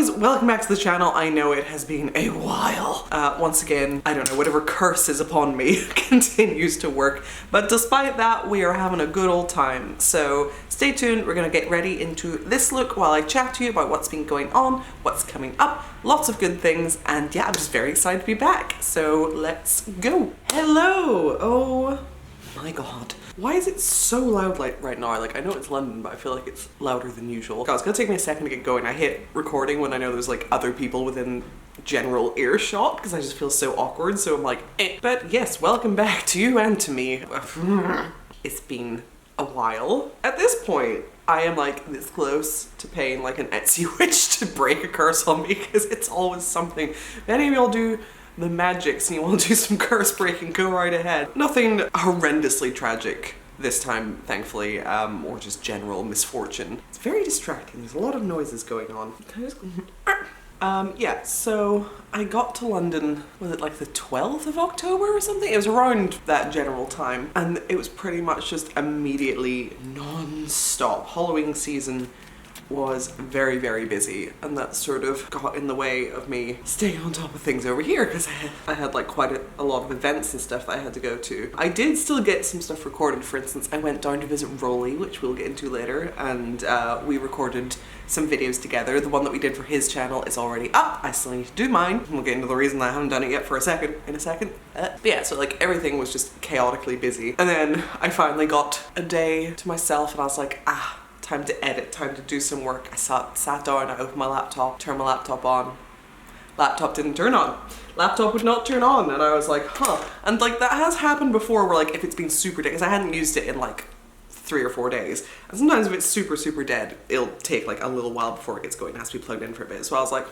guys, welcome back to the channel. I know it has been a while. Once again, I don't know, whatever curse is upon me continues to work, but despite that, we are having a good old time. So stay tuned, we're gonna get ready into this look while I chat to you about what's been going on, what's coming up, lots of good things, and yeah, I'm just very excited to be back. So let's go. Hello! Oh my god. Why is it so loud right now? Like, I know it's London, but I feel like it's louder than usual. God, it's gonna take me a second to get going. I hit recording when I know there's like other people within general earshot because I just feel so awkward, so I'm like, eh. But yes, welcome back to you and to me. It's been a while. At this point, I am like this close to paying like an Etsy witch to break a curse on me because it's always something. If any of y'all do the magics and you want to do some curse breaking, go right ahead. Nothing horrendously tragic this time, thankfully, or just general misfortune. It's very distracting. There's a lot of noises going on. Yeah, so I got to London, was it like the 12th of October or something? It was around that general time, and it was pretty much just immediately non-stop. Halloween season was very, very busy, and that sort of got in the way of me staying on top of things over here because I had like quite a lot of events and stuff that I had to go to. I did still get some stuff recorded. For instance, I went down to visit Roly, which we'll get into later, and we recorded some videos together. The one that we did for his channel is already up. I still need to do mine. We'll get into the reason I haven't done it yet in a second. But yeah, so like everything was just chaotically busy. And then I finally got a day to myself and I was like, time to edit, time to do some work. I sat down, I opened my laptop, turned my laptop on. Laptop didn't turn on. Laptop would not turn on, and I was like, huh. And like that has happened before where like if it's been super dead, because I hadn't used it in like 3 or 4 days. And sometimes if it's super dead, it'll take like a little while before it gets going. It has to be plugged in for a bit. So I was like,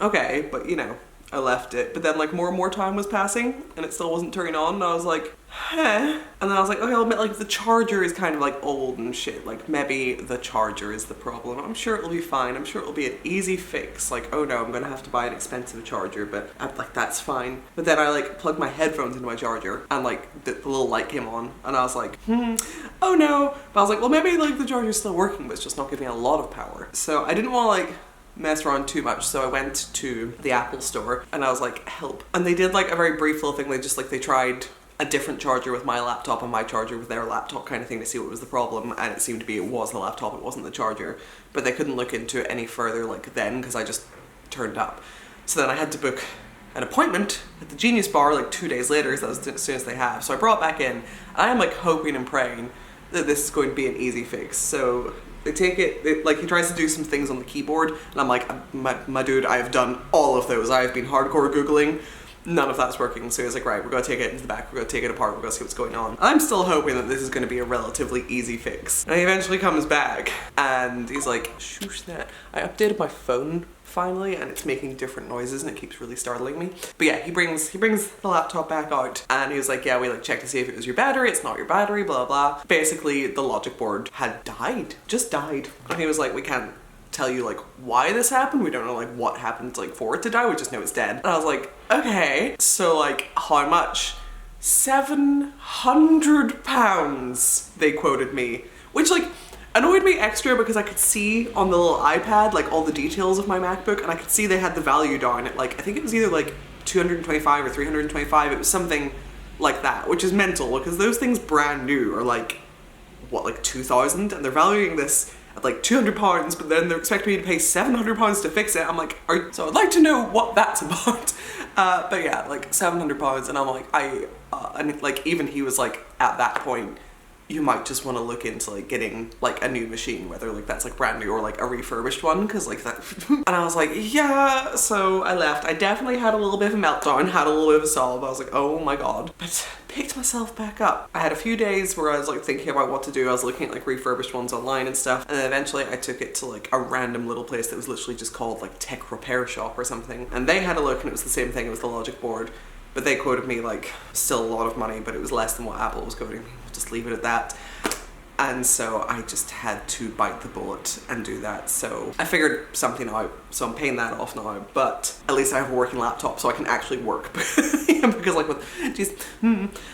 okay, but you know, I left it. But then like more and more time was passing and it still wasn't turning on, and I was like, and then I was like, okay, I'll admit like the charger is kind of like old and shit, like maybe the charger is the problem. I'm sure it'll be fine. I'm sure it'll be an easy fix. Like, oh no, I'm gonna have to buy an expensive charger, but I'm like, that's fine. But then I like plugged my headphones into my charger and like the little light came on and I was like, oh no. But I was like, well maybe like the charger's still working, but it's just not giving a lot of power. So I didn't want to like mess around too much, so I went to the Apple store and I was like, help. And they did like a very brief little thing. They tried a different charger with my laptop and my charger with their laptop kind of thing to see what was the problem, and it seemed to be it was the laptop, it wasn't the charger. But they couldn't look into it any further like then because I just turned up. So then I had to book an appointment at the Genius Bar like 2 days later, because that was as soon as they have. So I brought it back in and I am like hoping and praying that this is going to be an easy fix. So they take it, like he tries to do some things on the keyboard and I'm like, my dude, I have done all of those. I have been hardcore Googling. None of that's working. So he's like, right, we're gonna take it into the back, we're gonna take it apart, we're gonna see what's going on. I'm still hoping that this is gonna be a relatively easy fix. And he eventually comes back and he's like, shoosh that. I updated my phone finally and it's making different noises and it keeps really startling me. But yeah, he brings the laptop back out and he was like, yeah, we like checked to see if it was your battery, it's not your battery, blah blah. Basically the logic board had died, just died. And he was like, we can't tell you like why this happened, we don't know like what happened like for it to die, we just know it's dead. And I was like, okay, so like how much? £700 they quoted me, which like annoyed me extra because I could see on the little iPad like all the details of my MacBook and I could see they had the value down at like, I think it was either like 225 or 325, it was something like that, which is mental because those things brand new are like what, like 2,000, and they're valuing this at like £200, but then they're expecting me to pay £700 to fix it. I'm like, so I'd like to know what that's about. But yeah, like £700, and I'm like, and like even he was like, at that point, you might just want to look into like getting like a new machine, whether like that's like brand new or like a refurbished one, because like that. And I was like, yeah, so I left. I definitely had a little bit of a meltdown, had a little bit of a sob. I was like, oh my god. But picked myself back up. I had a few days where I was like thinking about what to do. I was looking at like refurbished ones online and stuff, and then eventually I took it to like a random little place that was literally just called like Tech Repair Shop or something, and they had a look and it was the same thing, it was the logic board, but they quoted me like still a lot of money, but it was less than what Apple was quoting me. We'll just leave it at that. And so I just had to bite the bullet and do that. So I figured something out, so I'm paying that off now, but at least I have a working laptop so I can actually work. Because like with,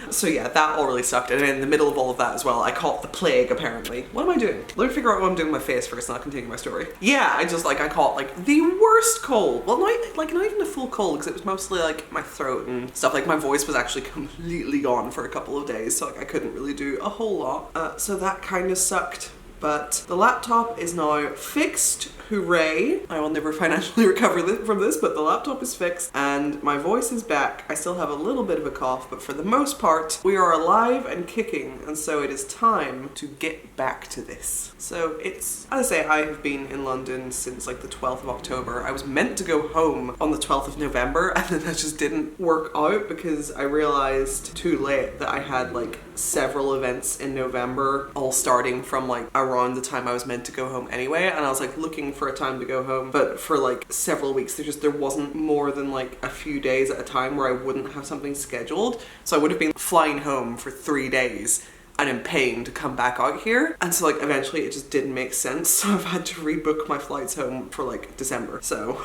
So yeah, that all really sucked. And in the middle of all of that as well, I caught the plague apparently. What am I doing? Let me figure out what I'm doing with my face first and I'll continue my story. Yeah, I caught like the worst cold. Well, not even a full cold, because it was mostly like my throat and stuff. Like my voice was actually completely gone for a couple of days, so like I couldn't really do a whole lot. So that kind of sucked. But the laptop is now fixed. Hooray. I will never financially recover from this, but the laptop is fixed and my voice is back. I still have a little bit of a cough, but for the most part, we are alive and kicking, and so it is time to get back to this. So it's, as I say, I have been in London since like the 12th of October. I was meant to go home on the 12th of November, and then that just didn't work out because I realized too late that I had like several events in November, all starting from like around the time I was meant to go home anyway, and I was like looking for a time to go home, but for like several weeks there wasn't more than like a few days at a time where I wouldn't have something scheduled. So I would have been flying home for 3 days and I'm paying to come back out here, and so like eventually it just didn't make sense, so I've had to rebook my flights home for like December. So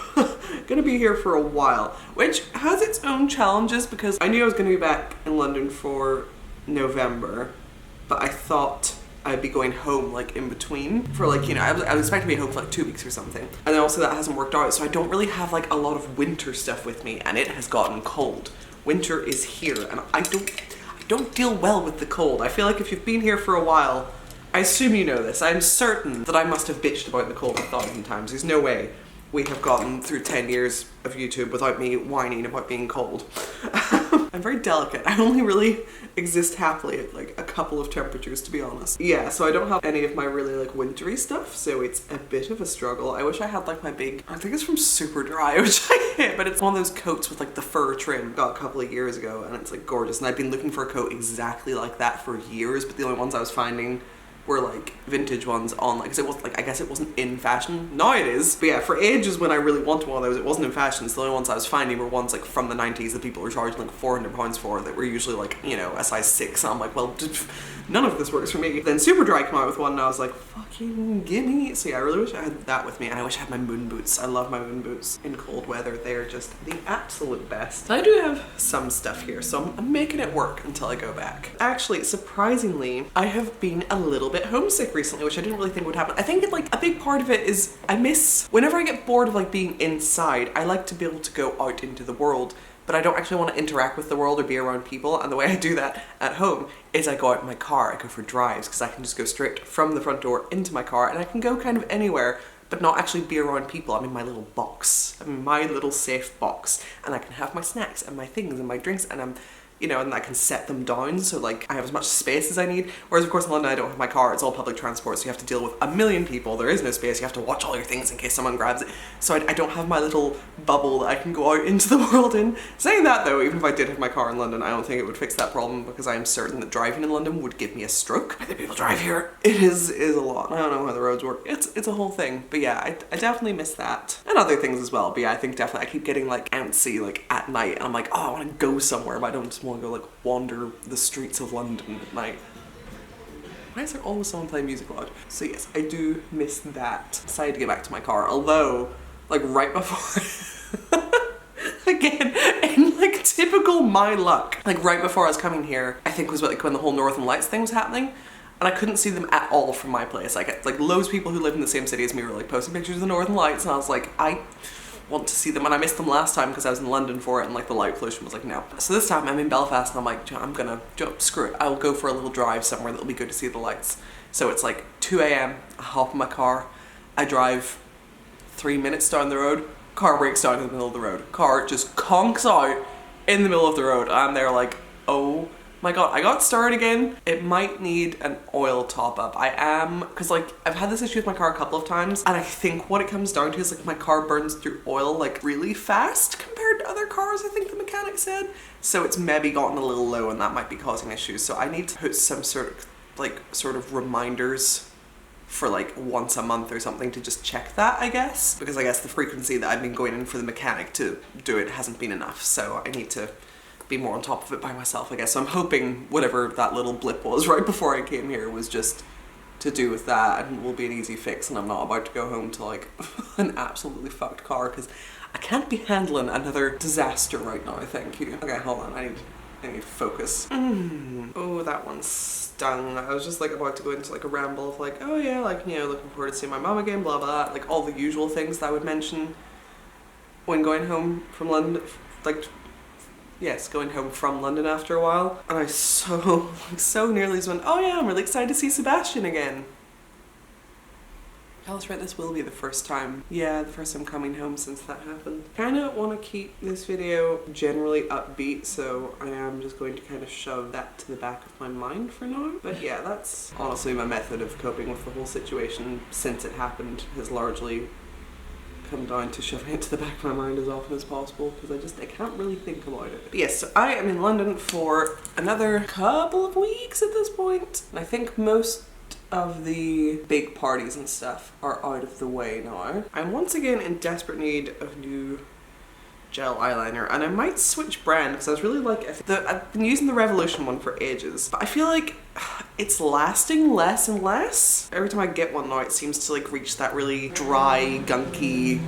gonna be here for a while, which has its own challenges because I knew I was gonna be back in London for November, but I thought I'd be going home like in between for like, you know, I was expecting to be home for like 2 weeks or something. And then also that hasn't worked out, so I don't really have like a lot of winter stuff with me, and it has gotten cold. Winter is here and I don't deal well with the cold. I feel like if you've been here for a while, I assume you know this. I'm certain that I must have bitched about the cold 1,000 times. There's no way we have gotten through 10 years of YouTube without me whining about being cold. I'm very delicate. I only really exist happily at like a couple of temperatures, to be honest. Yeah, so I don't have any of my really like wintry stuff, so it's a bit of a struggle. I wish I had like my big, I think it's from Superdry, which I hate, but it's one of those coats with like the fur trim. Got a couple of years ago and it's like gorgeous, and I've been looking for a coat exactly like that for years, but the only ones I was finding were like vintage ones on, like, because it was like, I guess it wasn't in fashion. Now it is. But yeah, for ages when I really wanted one of those, it wasn't in fashion. So the only ones I was finding were ones like from the 90s that people were charging like £400 for, that were usually like, you know, a size 6. And I'm like, well, none of this works for me. Then Superdry came out with one and I was like, fucking gimme. So yeah, I really wish I had that with me, and I wish I had my moon boots. I love my moon boots in cold weather. They're just the absolute best. I do have some stuff here, so I'm making it work until I go back. Actually, surprisingly, I have been a little bit homesick recently, which I didn't really think would happen. I think like a big part of it is I miss, whenever I get bored of like being inside, I like to be able to go out into the world, but I don't actually want to interact with the world or be around people. And the way I do that at home is I go out in my car, I go for drives, because I can just go straight from the front door into my car and I can go kind of anywhere, but not actually be around people. I'm in my little box. I'm in my little safe box, and I can have my snacks and my things and my drinks, and I'm, you know, and I can set them down so like I have as much space as I need. Whereas of course in London I don't have my car, it's all public transport, so you have to deal with a million people, there is no space, you have to watch all your things in case someone grabs it. So I don't have my little bubble that I can go out into the world in. Saying that though, even if I did have my car in London, I don't think it would fix that problem, because I am certain that driving in London would give me a stroke. The people drive here, it is a lot. I don't know how the roads work. It's a whole thing. But yeah, I definitely miss that. And other things as well. But yeah, I think definitely I keep getting like antsy like at night, and I'm like, oh, I want to go somewhere, but I don't just want to go like wander the streets of London at night. Why is there always someone playing music loud? So yes, I do miss that. Decided to get back to my car, although like right before again, in like typical my luck, like right before I was coming here, I think was like when the whole Northern Lights thing was happening, and I couldn't see them at all from my place. Like loads of people who live in the same city as me were like posting pictures of the Northern Lights, and I was like, I want to see them, and I missed them last time because I was in London for it, and like the light pollution was like no. So this time I'm in Belfast and I'm like, I'm gonna screw it, I'll go for a little drive somewhere that'll be good to see the lights. So it's like 2 a.m, I hop in my car, I drive 3 minutes down the road, car breaks down in the middle of the road, car just conks out in the middle of the road. I'm there like, oh my god, I got started again. It might need an oil top up. because like I've had this issue with my car a couple of times, and I think what it comes down to is like my car burns through oil like really fast compared to other cars, I think the mechanic said. So it's maybe gotten a little low, and that might be causing issues. So I need to put some sort of reminders for like once a month or something to just check that, I guess, because I guess the frequency that I've been going in for the mechanic to do it hasn't been enough. So I need to be more on top of it by myself, I guess. So I'm hoping whatever that little blip was right before I came here was just to do with that and will be an easy fix, and I'm not about to go home to like an absolutely fucked car because I can't be handling another disaster right now, thank you. Okay, hold on, I need to focus. Oh, that one stung. I was just like about to go into like a ramble of like, oh yeah, like, you know, looking forward to seeing my mom again, blah blah, like all the usual things that I would mention when going home from London, like, yes, going home from London after a while. And I so nearly just went, oh yeah, I'm really excited to see Sebastian again. Oh, that's right, this will be the first time. Yeah, the first time coming home since that happened. Kinda wanna keep this video generally upbeat, so I am just going to kind of shove that to the back of my mind for now. But yeah, that's honestly my method of coping with the whole situation since it happened, has largely come down to shoving it to the back of my mind as often as possible because I can't really think about it. But yes, so I am in London for another couple of weeks at this point. And I think most of the big parties and stuff are out of the way now. I'm once again in desperate need of new gel eyeliner, and I might switch brand because I was really like, I've been using the Revolution one for ages, but I feel like it's lasting less and less. Every time I get one now, it seems to like reach that really dry, gunky,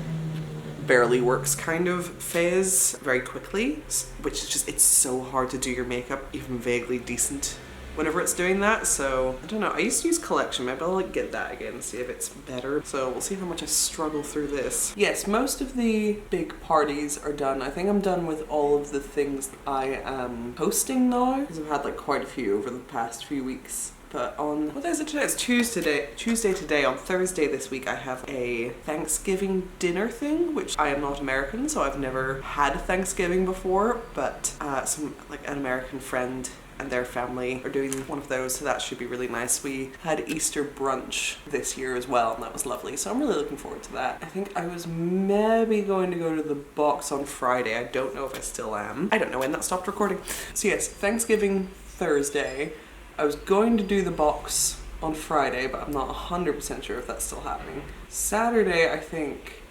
barely works kind of phase very quickly, which is just, it's so hard to do your makeup even vaguely decent whenever it's doing that. So I don't know, I used to use Collection, maybe I'll like get that again and see if it's better. So we'll see how much I struggle through this. Yes, most of the big parties are done. I think I'm done with all of the things that I am hosting now, because I've had like quite a few over the past few weeks. But on, what day is it today? It's Tuesday today. On Thursday this week I have a Thanksgiving dinner thing, which I am not American, so I've never had Thanksgiving before, but some like an American friend and their family are doing one of those, so that should be really nice. We had Easter brunch this year as well, and that was lovely, so I'm really looking forward to that. I think I was maybe going to go to the box on Friday. I don't know if I still am. I don't know when that stopped recording. So yes, Thanksgiving Thursday. I was going to do the box on Friday, but I'm not 100% sure if that's still happening. Saturday, I think,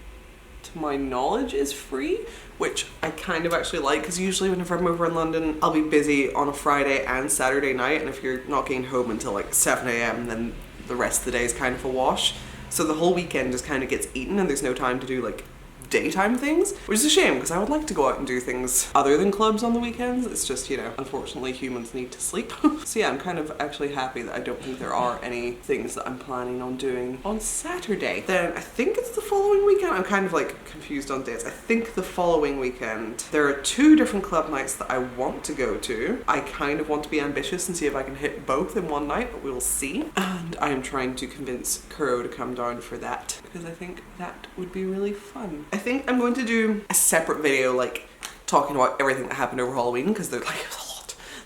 to my knowledge, is free, which I kind of actually like, because usually whenever I'm over in London, I'll be busy on a Friday and Saturday night, and if you're not getting home until like 7 a.m, then the rest of the day is kind of a wash. So the whole weekend just kind of gets eaten and there's no time to do like daytime things, which is a shame because I would like to go out and do things other than clubs on the weekends. It's just, you know, unfortunately humans need to sleep. So yeah, I'm kind of actually happy that I don't think there are any things that I'm planning on doing on Saturday. Then I think it's the following weekend. I'm kind of like confused on dates. I think the following weekend there are 2 different club nights that I want to go to. I kind of want to be ambitious and see if I can hit both in one night, but we'll see. And I am trying to convince Kuro to come down for that because I think that would be really fun. I think I'm going to do a separate video like talking about everything that happened over Halloween, because there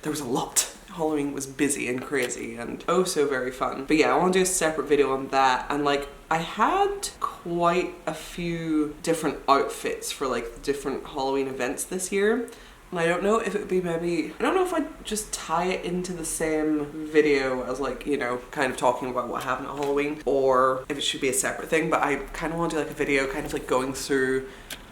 was a lot. Halloween was busy and crazy and oh so very fun. But yeah, I want to do a separate video on that. And like I had quite a few different outfits for like the different Halloween events this year. And I don't know if it would be maybe, I don't know if I'd just tie it into the same video as like, you know, kind of talking about what happened at Halloween, or if it should be a separate thing. But I kind of want to do like a video kind of like going through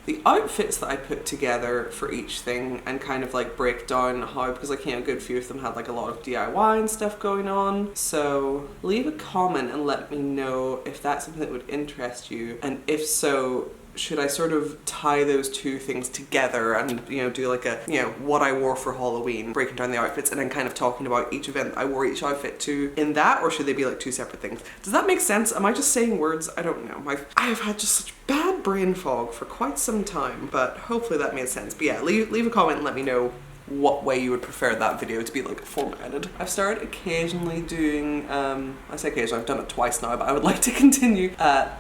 the outfits that I put together for each thing and kind of like break down how, because like, you know, a good few of them had like a lot of DIY and stuff going on. So leave a comment and let me know if that's something that would interest you, and if so, should I sort of tie those 2 things together and, you know, do like a, you know, what I wore for Halloween, breaking down the outfits and then kind of talking about each event I wore each outfit to in that, or should they be like 2 separate things? Does that make sense? Am I just saying words? I don't know. I've had just such bad brain fog for quite some time, but hopefully that made sense. But yeah, leave a comment and let me know what way you would prefer that video to be like formatted. I've started occasionally doing, I say occasionally, I've done it twice now, but I would like to continue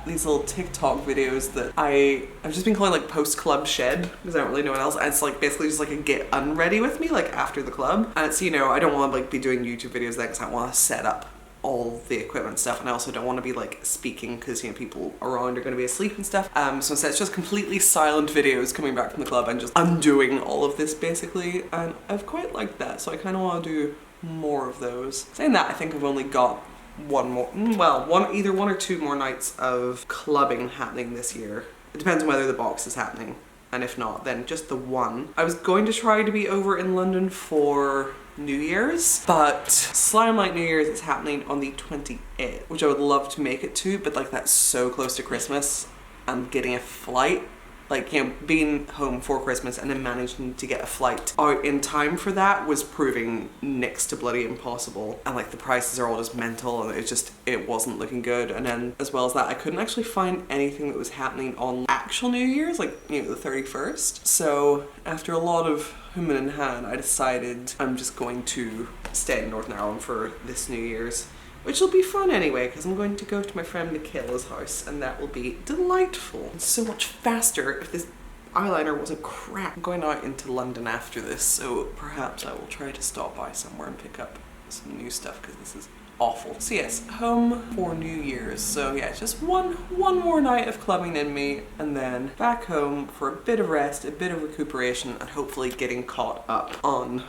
these little TikTok videos that I've just been calling like post club shed, because I don't really know what else. And it's like basically just like a get unready with me like after the club. And it's, you know, I don't want to like be doing YouTube videos then because I want to set up all the equipment stuff, and I also don't want to be like speaking because, you know, people around are going to be asleep and stuff. So instead it's just completely silent videos coming back from the club and just undoing all of this basically, and I've quite liked that, so I kind of want to do more of those. Saying that, I think I've only got either 1 or 2 more nights of clubbing happening this year. It depends on whether the box is happening, and if not, then just the one. I was going to try to be over in London for New Year's, but Slime Light New Year's is happening on the 28th, which I would love to make it to, but like that's so close to Christmas. I'm getting a flight, like, you know, being home for Christmas and then managing to get a flight out in time for that was proving next to bloody impossible. And like the prices are all just mental and it wasn't looking good. And then as well as that, I couldn't actually find anything that was happening on actual New Year's, like, you know, the 31st. So after a lot of humming and hawing, I decided I'm just going to stay in Northern Ireland for this New Year's. Which will be fun anyway, because I'm going to go to my friend Michaela's house, and that will be delightful. It's so much faster if this eyeliner wasn't crap. I'm going out into London after this, so perhaps I will try to stop by somewhere and pick up some new stuff, because this is awful. So yes, home for New Year's. So yeah, just one more night of clubbing in me, and then back home for a bit of rest, a bit of recuperation, and hopefully getting caught up on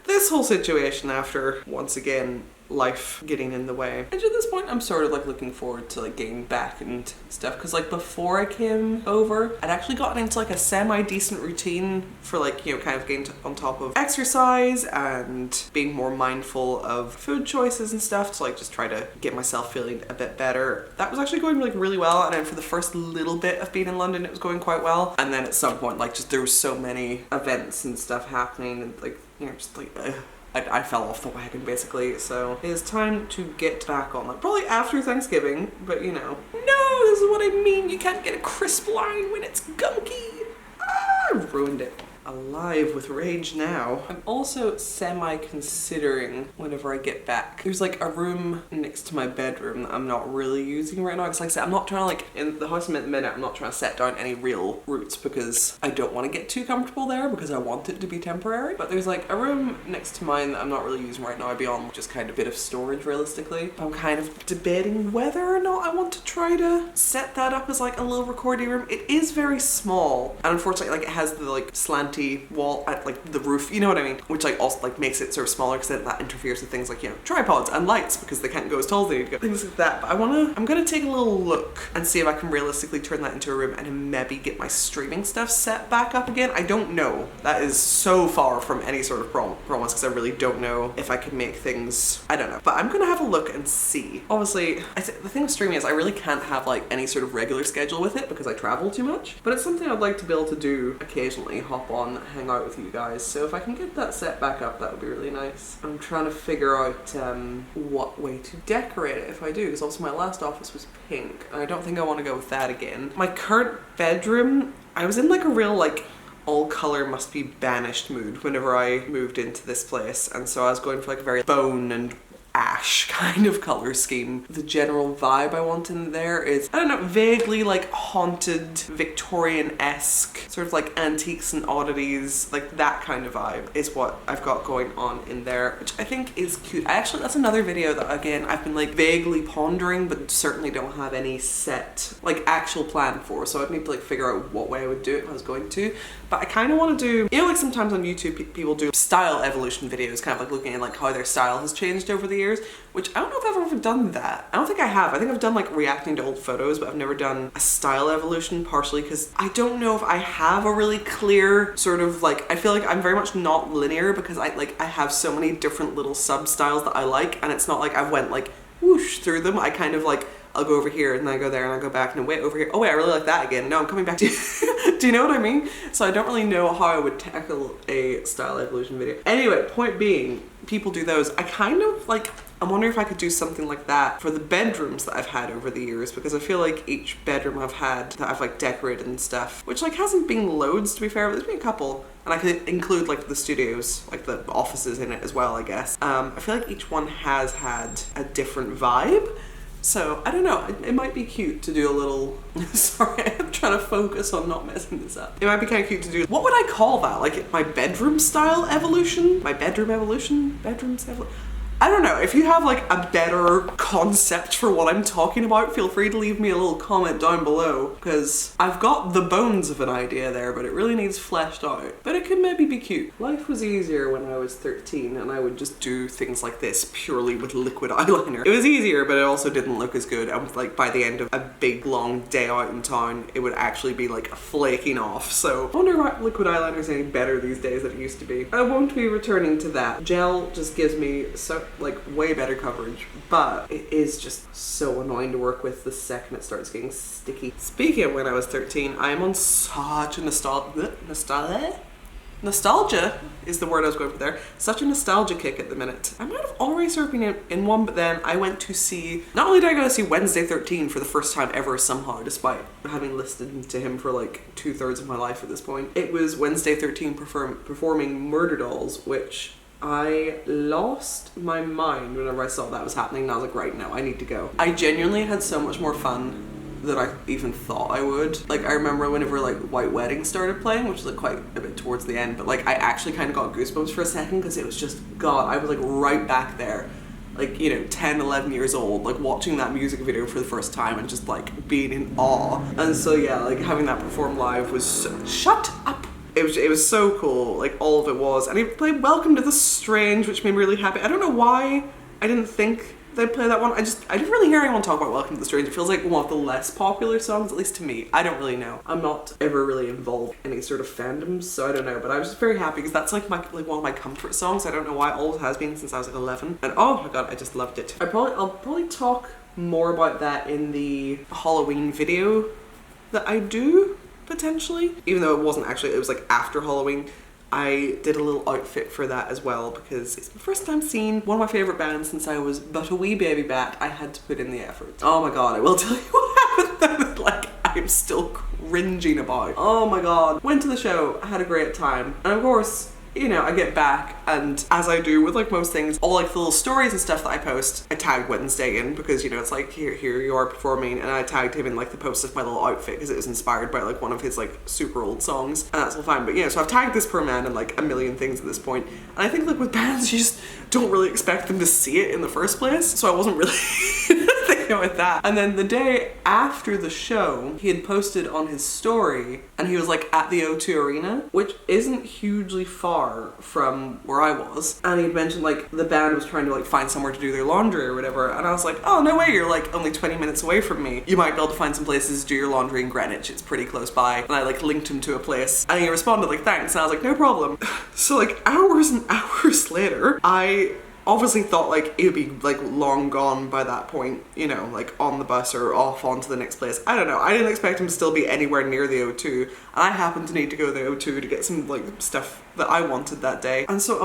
this whole situation after, once again, life getting in the way. And at this point I'm sort of like looking forward to like getting back and stuff, because like before I came over I'd actually gotten into like a semi-decent routine for like, you know, kind of getting on top of exercise and being more mindful of food choices and stuff to like just try to get myself feeling a bit better. That was actually going like really well, and then for the first little bit of being in London it was going quite well, and then at some point like just there was so many events and stuff happening and like, you know, just like I fell off the wagon basically, so it is time to get back on that. Probably after Thanksgiving, but you know. No, this is what I mean. You can't get a crisp line when it's gunky. Ah, I ruined it. Alive with rage now. I'm also semi-considering whenever I get back. There's like a room next to my bedroom that I'm not really using right now. Because like I said, I'm not trying to like, in the house I'm in at the minute, I'm not trying to set down any real roots because I don't want to get too comfortable there because I want it to be temporary. But there's like a room next to mine that I'm not really using right now beyond just kind of a bit of storage realistically. I'm kind of debating whether or not I want to try to set that up as like a little recording room. It is very small, and unfortunately like it has the like slanty wall at like the roof, you know what I mean, which like also like makes it sort of smaller because then that interferes with things like, you know, tripods and lights because they can't go as tall as they need to go, things like that. But I'm gonna take a little look and see if I can realistically turn that into a room and then maybe get my streaming stuff set back up again. I don't know. That is so far from any sort of promise because I really don't know if I can make things, I don't know, but I'm gonna have a look and see. Obviously the thing with streaming is I really can't have like any sort of regular schedule with it because I travel too much, but it's something I'd like to be able to do occasionally, hop on, hang out with you guys. So if I can get that set back up, that would be really nice. I'm trying to figure out what way to decorate it if I do, because also my last office was pink and I don't think I want to go with that again. My current bedroom, I was in like a real like all color must be banished mood whenever I moved into this place, and so I was going for like a very bone and ash kind of color scheme. The general vibe I want in there is, I don't know, vaguely like haunted, Victorian-esque, sort of like antiques and oddities, like that kind of vibe is what I've got going on in there, which I think is cute. That's another video that again I've been like vaguely pondering but certainly don't have any set like actual plan for, so I'd need to like figure out what way I would do it if I was going to. But I kind of want to do, you know, like sometimes on YouTube people do style evolution videos, kind of like looking at like how their style has changed over the years, which I don't know if I've ever done that. I don't think I have. I think I've done like reacting to old photos, but I've never done a style evolution, partially because I don't know if I have a really clear sort of like, I feel like I'm very much not linear because I have so many different little sub styles that I like, and it's not like I went like whoosh through them. I kind of like, I'll go over here and then I go there and I go back and then wait over here. Oh wait, I really like that again. No, I'm coming back to you. Do you know what I mean? So I don't really know how I would tackle a style evolution video. Anyway, point being, people do those. I kind of like, I'm wondering if I could do something like that for the bedrooms that I've had over the years, because I feel like each bedroom I've had that I've like decorated and stuff, which like hasn't been loads to be fair, but there's been a couple, and I could include like the studios, like the offices in it as well, I guess. I feel like each one has had a different vibe. So, I don't know, it might be cute to do a little, sorry, I'm trying to focus on not messing this up. It might be kind of cute to do, what would I call that? Like my bedroom style evolution? My bedroom evolution? Bedrooms evolution? I don't know, if you have like a better concept for what I'm talking about, feel free to leave me a little comment down below, because I've got the bones of an idea there, but it really needs fleshed out. But it could maybe be cute. Life was easier when I was 13 and I would just do things like this purely with liquid eyeliner. It was easier, but it also didn't look as good, and like by the end of a big long day out in town, it would actually be like flaking off. So I wonder if liquid eyeliner is any better these days than it used to be. I won't be returning to that. Gel just gives me so like way better coverage, but it is just so annoying to work with the second it starts getting sticky. Speaking of when I was 13, I am on such a nostalgia is the word I was going for there. Such a nostalgia kick at the minute. I might have already started being in one, but then I went to see, not only did I go to see Wednesday 13 for the first time ever somehow, despite having listened to him for like 2/3 of my life at this point. It was Wednesday 13 performing Murder Dolls, which I lost my mind whenever I saw that was happening, and I was like, right, no, I need to go. I genuinely had so much more fun than I even thought I would. Like, I remember whenever like White Wedding started playing, which was like quite a bit towards the end, but like I actually kind of got goosebumps for a second, because it was just, God, I was like right back there, like, you know, 10, 11 years old, like watching that music video for the first time and just like being in awe. And so yeah, like having that performed live was so, shut up. It was so cool, like all of it was. And he played Welcome to the Strange, which made me really happy. I don't know why I didn't think they'd play that one. I didn't really hear anyone talk about Welcome to the Strange. It feels like one of the less popular songs, at least to me. I don't really know. I'm not ever really involved in any sort of fandoms, so I don't know. But I was just very happy because that's like one of my comfort songs. I don't know why, always has been since I was like 11. And oh my God, I just loved it. I'll probably talk more about that in the Halloween video that I do, potentially. Even though it wasn't actually, it was like after Halloween. I did a little outfit for that as well, because it's the first time seeing one of my favourite bands since I was but a wee baby bat. I had to put in the effort. Oh my God, I will tell you what happened. Like, I'm still cringing about. Oh my God. Went to the show, I had a great time. And of course, you know, I get back, and as I do with like most things, all like the little stories and stuff that I post, I tag Wednesday in, because, you know, it's like, here you are performing, and I tagged him in like the post of my little outfit because it was inspired by like one of his like super old songs, and that's all fine. But yeah, so I've tagged this poor man in like a million things at this point, and I think like with bands, you just don't really expect them to see it in the first place, so I wasn't really thinking with that. And then the day after the show, he had posted on his story, and he was like at the O2 Arena, which isn't hugely far from where I was, and he'd mentioned like the band was trying to like find somewhere to do their laundry or whatever, and I was like, oh no way, you're like only 20 minutes away from me. You might be able to find some places to do your laundry in Greenwich, it's pretty close by. And I like linked him to a place, and he responded like, thanks, and I was like, no problem. So like hours and hours later, I obviously thought like it would be like long gone by that point, you know, like on the bus or off onto the next place. I don't know. I didn't expect him to still be anywhere near the O2. And I happened to need to go to the O2 to get some like stuff that I wanted that day. And so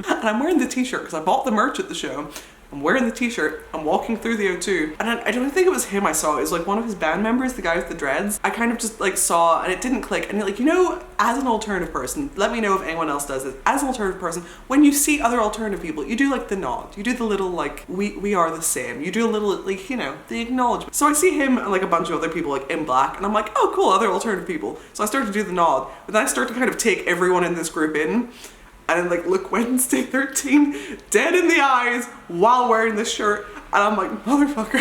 I'm wearing the t-shirt because I bought the merch at the show. I'm wearing the t-shirt, I'm walking through the O2, and I don't think it was him I saw, it was like one of his band members, the guy with the dreads. I kind of just like saw, and it didn't click, and like, you know, as an alternative person, let me know if anyone else does this, as an alternative person, when you see other alternative people, you do like the nod, you do the little like, we are the same, you do a little like, you know, the acknowledgement. So I see him and like a bunch of other people like in black, and I'm like, oh cool, other alternative people. So I start to do the nod, but then I start to kind of take everyone in this group in, and then like look Wednesday 13 dead in the eyes while wearing this shirt, and I'm like, motherfucker.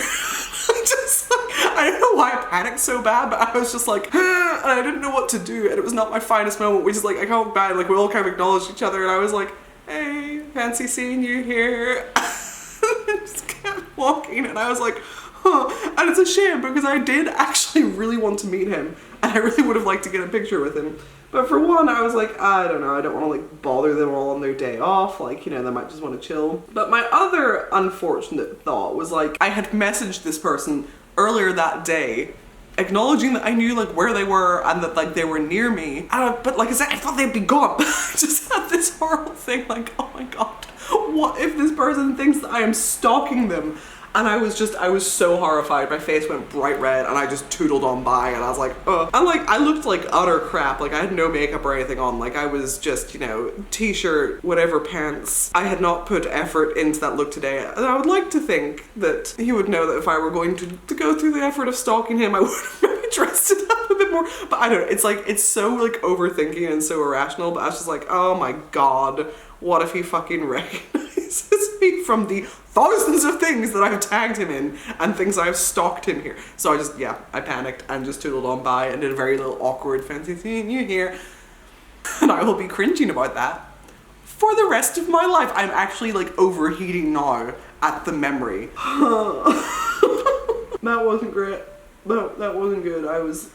I don't know why I panicked so bad, but I was just like, and I didn't know what to do, and it was not my finest moment, which is like, I felt bad, like we all kind of acknowledged each other, and I was like, hey, fancy seeing you here. I just kept walking, and I was like, huh. And it's a shame because I did actually really want to meet him, and I really would have liked to get a picture with him. But for one, I was like, I don't know, I don't want to like bother them all on their day off, like, you know, they might just want to chill. But my other unfortunate thought was like, I had messaged this person earlier that day, acknowledging that I knew like where they were and that like they were near me. But like I said, I thought they'd be gone. I just had this horrible thing like, oh my God, what if this person thinks that I am stalking them? And I was so horrified. My face went bright red, and I just tootled on by, and I was like, ugh. And like, I looked like utter crap. Like, I had no makeup or anything on. Like, I was just, you know, t-shirt, whatever pants. I had not put effort into that look today. And I would like to think that he would know that if I were going to go through the effort of stalking him, I would have maybe dressed it up a bit more. But I don't know, it's like, it's so like overthinking and so irrational, but I was just like, oh my God, what if he fucking recognizes me from the thousands of things that I've tagged him in and things I've stalked him here. So I panicked and just tootled on by and did a very little awkward fancy seeing you here. And I will be cringing about that for the rest of my life. I'm actually like overheating now at the memory. That wasn't great. No, that wasn't good. I was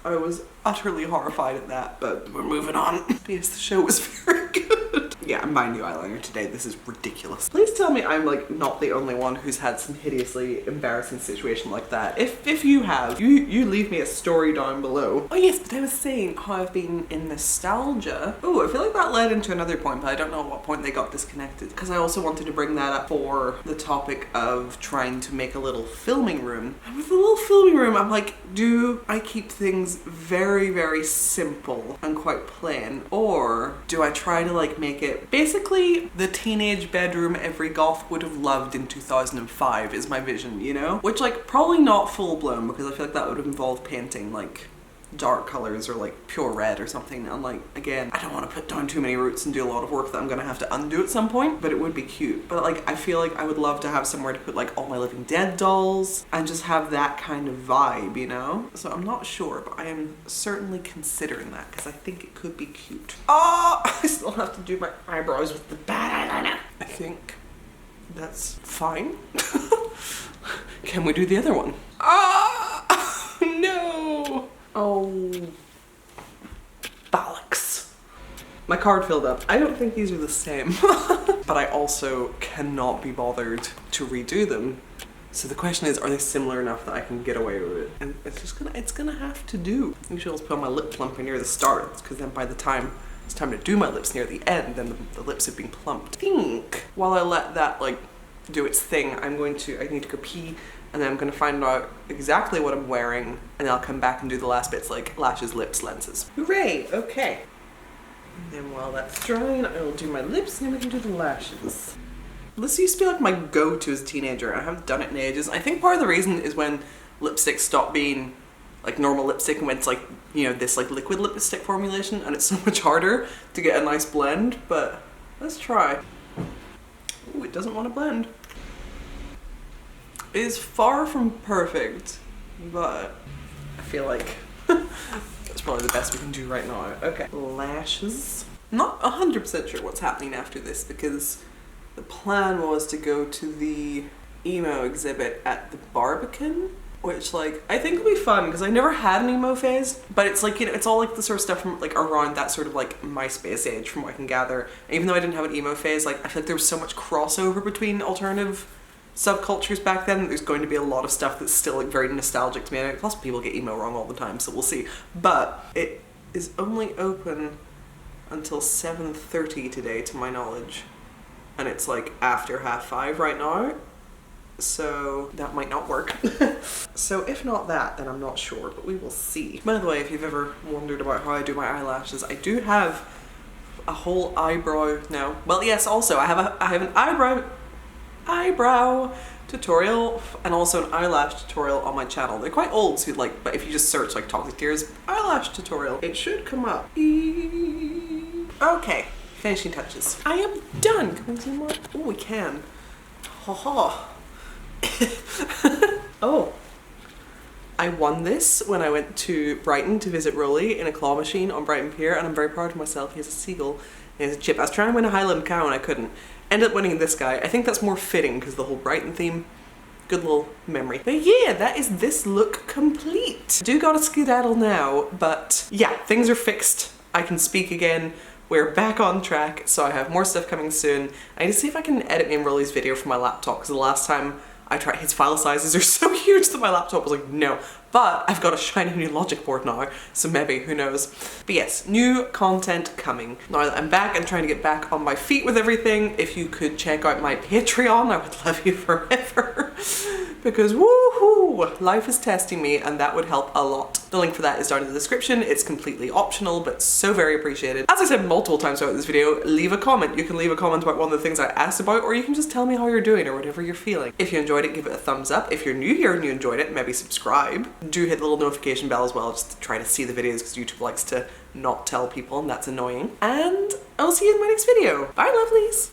utterly horrified at that, but we're moving on. Yes, the show was very good. Yeah, I'm buying new eyeliner today. This is ridiculous. Please tell me I'm like not the only one who's had some hideously embarrassing situation like that. If you have, you leave me a story down below. Oh yes, but I was saying how I've been in nostalgia. Oh, I feel like that led into another point, but I don't know at what point they got disconnected. Because I also wanted to bring that up for the topic of trying to make a little filming room. And with the little filming room, I'm like, do I keep things very, very simple and quite plain? Or do I try to like make it basically the teenage bedroom every goth would have loved in 2005 is my vision, you know? Which like probably not full blown because I feel like that would have involved painting like dark colors or like pure red or something, and like again I don't want to put down too many roots and do a lot of work that I'm gonna have to undo at some point, but it would be cute. But like I feel like I would love to have somewhere to put like all my Living Dead dolls and just have that kind of vibe, you know? So I'm not sure, but I am certainly considering that because I think it could be cute. Oh, I still have to do my eyebrows with the bad eyeliner. I think that's fine. Can we do the other one? Ah, no. Oh, bollocks. My card filled up. I don't think these are the same, but I also cannot be bothered to redo them. So the question is, are they similar enough that I can get away with it? And it's gonna have to do. Usually I'll put my lip plumper near the start, because then by the time it's time to do my lips near the end, then the lips have been plumped. I think while I let that like do its thing, I need to go pee, and then I'm gonna find out exactly what I'm wearing, and then I'll come back and do the last bits like lashes, lips, lenses. Hooray, okay. And then while that's drying, I will do my lips and then we can do the lashes. This used to be like my go-to as a teenager. I haven't done it in ages. I think part of the reason is when lipstick stopped being like normal lipstick and went to like, you know, this like liquid lipstick formulation, and it's so much harder to get a nice blend, but let's try. Ooh, it doesn't want to blend. It is far from perfect, but I feel like that's probably the best we can do right now. Okay, lashes. I'm not 100% sure what's happening after this because the plan was to go to the emo exhibit at the Barbican, which like I think will be fun because I never had an emo phase, but it's like, you know, it's all like the sort of stuff from like around that sort of like MySpace age from what I can gather. And even though I didn't have an emo phase, like I feel like there was so much crossover between alternative subcultures back then. There's going to be a lot of stuff that's still like very nostalgic to me. And plus people get emo wrong all the time, so we'll see. But it is only open until 7:30 today to my knowledge, and it's like after 5:30 right now, so that might not work. So if not that, then I'm not sure, but we will see. By the way, if you've ever wondered about how I do my eyelashes, I do have a whole eyebrow now. Well, yes, also I have an eyebrow tutorial and also an eyelash tutorial on my channel. They're quite old, so like, but if you just search like ToxicTears eyelash tutorial, it should come up. Okay, finishing touches. I am done. Can we see more? Oh, we can. Ha ha. Oh, I won this when I went to Brighton to visit Roly in a claw machine on Brighton Pier, and I'm very proud of myself. He has a seagull and he has a chip. I was trying to win a Highland cow and I couldn't. Ended up winning this guy. I think that's more fitting because the whole Brighton theme. Good little memory. But yeah, that is this look complete. Do gotta skedaddle now, but yeah, things are fixed. I can speak again. We're back on track, so I have more stuff coming soon. I need to see if I can edit in Roly's video from my laptop, because the last time I tried, his file sizes are so huge that my laptop was like, no. But I've got a shiny new Logic board now, so maybe, who knows. But yes, new content coming. Now that I'm back and trying to get back on my feet with everything, if you could check out my Patreon, I would love you forever. Because woohoo, life is testing me and that would help a lot. The link for that is down in the description. It's completely optional, but so very appreciated. As I said multiple times throughout this video, leave a comment. You can leave a comment about one of the things I asked about, or you can just tell me how you're doing or whatever you're feeling. If you enjoyed it, give it a thumbs up. If you're new here and you enjoyed it, maybe subscribe. Do hit the little notification bell as well, just to try to see the videos, because YouTube likes to not tell people and that's annoying. And I'll see you in my next video. Bye, lovelies.